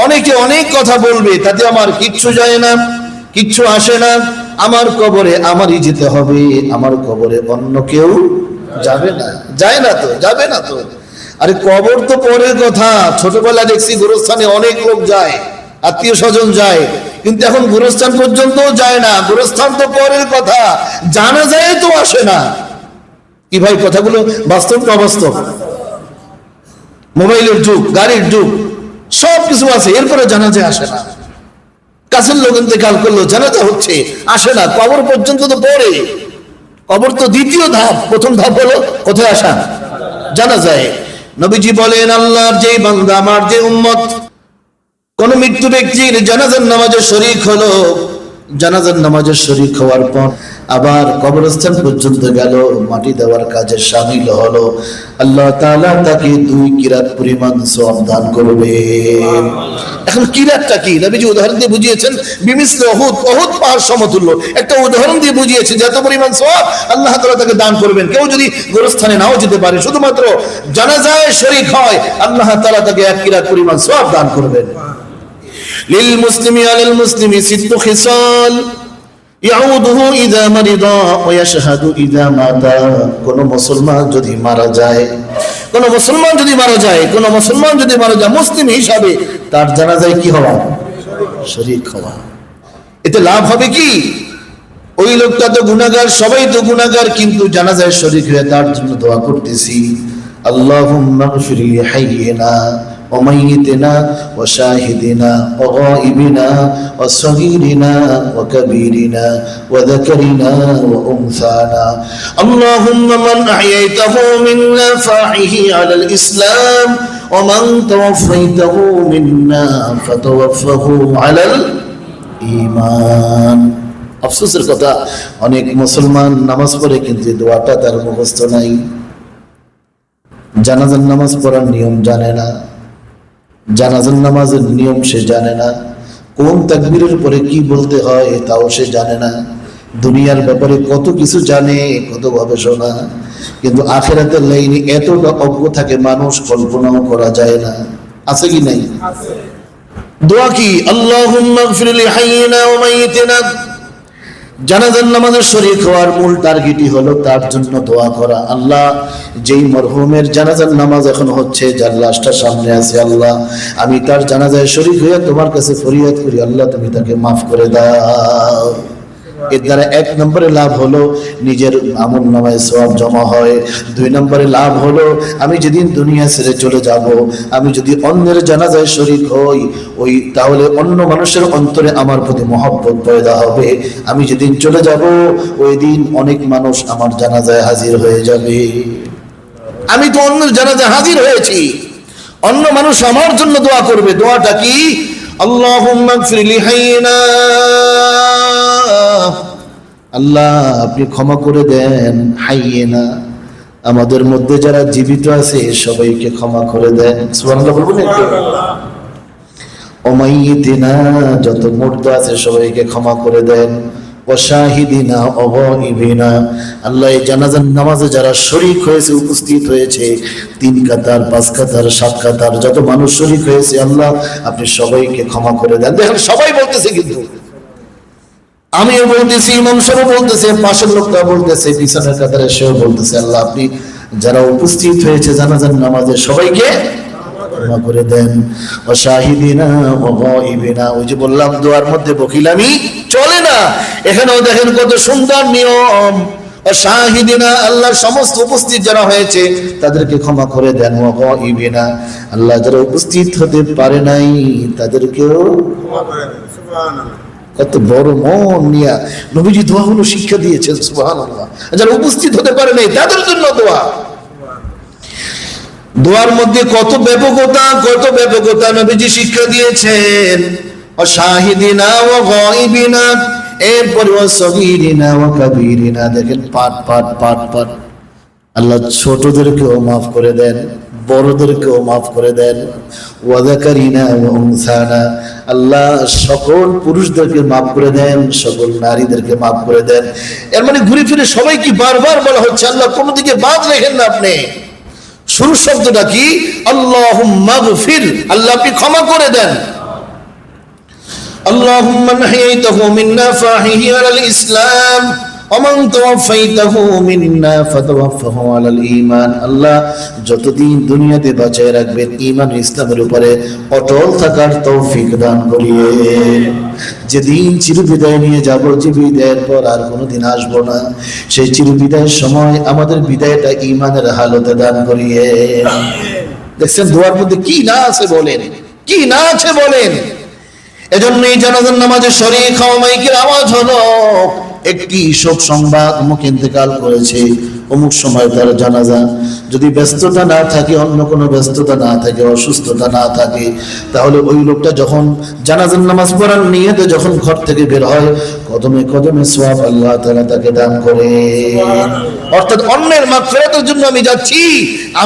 অনেকে অনেক কথা বলবে, তাতে আমার কিচ্ছু যায় না, কিচ্ছু আসে না। আমার কবরে আমারই যেতে হবে, আমার কবরে অন্য কেউ যাবে না। যায় না তো, যাবে না তো। আরে কবর তো পরের কথা। ছোটবেলা দেখছি গোরস্থানে অনেক লোক যায়, আত্মীয় স্বজন যায়, কিন্তু এখন গোরস্থান পর্যন্ত যায় না। গোরস্থান তো পরের কথা, জানা যায় তো আসে না। কি ভাই কথাগুলো বাস্তব না অবাস্তব? মোবাইলের যুগ, গাড়ির যুগ, সব কিছু আছে, এরপরে জানাজা আসে না। কাছের লোক ইন্তেকাল করলো, জানাজা হচ্ছে, আসে না। কবর পর্যন্ত তো পরে। কবর তো দ্বিতীয় ধাপ, প্রথম ধাপ হলো কোথায় আসা? জানাজায়। নবীজি বলেন, আল্লাহর যে বান্দা, আমার যে উম্মত, কোন মৃত্যু ব্যক্তির জানাজার নামাজে শরীক হলো, জানাজার নামাজের শরীক হওয়ার পর আবার কবরস্থান পর্যন্ত গেল, মাটি দেওয়ার কাজে শামিল হলো, আল্লাহ তাআলা তাকে 2 কিরাত পরিমাণ সওয়াব দান করবে। এখন কিরাতটা কি? নবীজি উদাহরণ দিয়ে বুঝিয়েছেন, বিমিসলি উহুদ, উহুদ পাহাড় সমতুল্য একটা উদাহরণ দিয়ে বুঝিয়েছেন, যত পরিমাণ সওয়াব আল্লাহ তাআলা তাকে দান করবেন। কেউ যদি গোরস্থানে নাও যেতে পারে, শুধুমাত্র জানাজায় শরীক হয়, আল্লাহ তাআলা তাকে 1 কিরাত পরিমাণ সওয়াব দান করবেন। للمسلم على المسلم 6 خصال يعوده إذا مرض ويشهد إذا مات। কোন মুসলমান যদি মারা যায়, কোন মুসলমান যদি মারা যায়, কোন মুসলমান যদি মারা যায় মুসলিম হিসাবে, তার জানাজায় কি হওয়া? শরীক হওয়া। এতে লাভ হবে কি? ওই লোকটা তো গুনাহগার, সবাই তো গুনাহগার, কিন্তু জানাজায় শরীক হয়ে তার জন্য দোয়া করতেছি, আল্লাহুম্মা গফির লি হাইয়িনা وميتنا وشاهدنا وغائبنا وصغيرنا وكبيرنا وذكرنا وأنثانا. اللهم من أحييته منا فأحيه على الإسلام ومن توفيته منا فتوفه على الإيمان. আফসোসের কথা, অনেক মুসলমান নামাজ পড়ে কিন্তু দোয়াটা তার মুখস্থ নাই। জানাজার নামাজ পড়ার নিয়ম জানে না, জানাজার নামাজের নিয়ম সে জানে না, কোন তাকবীরের পরে কি বলতে হয় তাও সে জানে না। দুনিয়ার ব্যাপারে কত কিছু জানে, কত গবেষণা, কিন্তু আখিরাতের লাইনে এতটা অজ্ঞ থাকে মানুষ, কল্পনাও করা যায় না। আছে কি নাই? দোয়া কি? আল্লাহুম্মা গফির লি হাইয়িনা ওয়া মাইয়িতিনা। জানাজার নামাজের শরীক হওয়ার মূল টার্গেটই হলো তার জন্য দোয়া করা। আল্লাহ, যেই মরহুমের জানাজার নামাজ এখন হচ্ছে, যার লাশটা সামনে আছে, আল্লাহ আমি তার জানাজায় শরীক হয়ে তোমার কাছে ফরিয়াদ করি, আল্লাহ তুমি তাকে মাফ করে দাও। এর দ্বারা 1 নম্বরে লাভ হলো নিজের আমল নামায় সওয়াব জমা হয়। 2 নম্বরে লাভ হলো আমি যেদিন দুনিয়া ছেড়ে চলে যাব, আমি যদি অন্যের জানাজায় শরীক হই, তাহলে অন্য মানুষের অন্তরে আমার প্রতি মহব্বত পয়দা হবে। আমি যেদিন চলে যাব, ওই দিন অনেক মানুষ আমার জানাজায় হাজির হয়ে যাবে। আমি তো অন্যের জানাজায় হাজির হয়েছি, অন্য মানুষ আমার জন্য দোয়া করবে। দোয়াটা কি? আল্লাহুম্মা গফির লি হাইয়িনা, আল্লাহ আপনি ক্ষমা করে দেন হাইয়িনা, আমাদের মধ্যে যারা জীবিত আছে সবাইকে ক্ষমা করে দেন। সুবহানাল্লাহ বলবেন একটু? ওয়া মাইয়িতিনা, যত মুর্দা আছে সবাইকে ক্ষমা করে দেন। ওয়া শাহিদিনা ওয়া গায়িবিনা, আল্লাহ এই জানাজার নামাজে যারা শরীক হয়েছে, উপস্থিত হয়েছে, 3 কাতার 5 কাতার 7 কাতার যত মানুষ শরীক হয়েছে, আল্লাহ আপনি সবাইকে ক্ষমা করে দেন। দেখেন সবাই বলতেছে, কিন্তু আমিও বলতেছি, ইমাম সাহেব বলতেছে, পাশের লোকটা বলতেছে, পিছনের কাতারে সেও বলতেছে, আল্লাহ আপনি যারা উপস্থিত হয়েছে জানাজার নামাজে সবাইকে ক্ষমা করে দেন। ওয়া শাহিদিনা ওয়া গায়িবিনা, ওই যে বললাম দোয়ার মধ্যে বকিলামি চলে না। এখানেও দেখেন কত সুন্দর নিয়ম। ওয়া শাহিদিনা, আল্লাহ সমস্ত উপস্থিত যারা হয়েছে তাদেরকে ক্ষমা করে দেন। ওয়া গায়িবিনা, আল্লাহ যারা উপস্থিত হতে পারে নাই তাদেরকেও ক্ষমা করে দেন। সুবহানাল্লাহ, কত বড় মন নিয়ে নবীজি দোয়াগুলো শিক্ষা দিয়েছেন। সুবহানাল্লাহ, যারা উপস্থিত হতে পারে নাই তাদের জন্য দোয়া। দোয়ার মধ্যে কত ব্যাপকতা, কত ব্যাপকতা নবীজি শিক্ষা দিয়েছেন। ওয়া শাহিদিনা ওয়া গায়িবিনা, এরপরে ওয়া সগীরিনা ওয়া কাবীরিনা। দেখেন পাট পাট পাট পাট। আল্লাহ ছোটদেরকেও মাফ করে দেন, বড়দেরকেও মাফ করে দেন। ওয়া যাকারিনা ওয়া উনসানা, আল্লাহ সকল পুরুষদেরকে মাফ করে দেন, সকল নারীদেরকে মাফ করে দেন। এর মানে ঘুরে ফিরে সবাইকে বারবার বলা হচ্ছে, আল্লাহ কোনো দিকে বাদ রেখেন না আপনি। শুরু শব্দটা কি? আল্লাহুম্মা গফির, আল্লাহ আপনি ক্ষমা করে দেন। اللهم من أحييته منا فأحيه على الإسلام ومن توفيته منا فتوفه على الإيمان আল্লাহ যতদিন দুনিয়াতে বাঁচিয়ে রাখবেন ঈমান ও ইসলামের উপরে অটল থাকার তৌফিক দান করিয়ে যেদিন চিরবিদায় নিয়ে যাব, যে বিদায়ের পর আর কোনোদিন আসবো না, সেই চিরবিদায়ের সময় আমাদের বিদায়টা ঈমানের হালতে দান করিয়ে। দেখছেন দোয়ার মধ্যে কি না আছে বলেন, কি না আছে বলেন। এজন্যই জানাজার নামাজে শরীক হওয়া, মাইকের আওয়াজ হলো একটি শোক সংবাদ, অমুক ইন্তেকাল করেছে, অমুক সময় তার জানাজা। যদি ব্যস্ততা না থাকে, অন্য কোনো ব্যস্ততা না থাকে, অসুস্থতা না থাকে, তাহলে ওই লোকটা যখন জানাজার নামাজ পড়ার নিয়তে যখন ঘর থেকে বের হয়, কদমে কদমে সওয়াব আল্লাহ তাআলা তাকে দান করে। অর্থাৎ অন্যের মাগফিরাতের জন্য আমি যাচ্ছি, আমার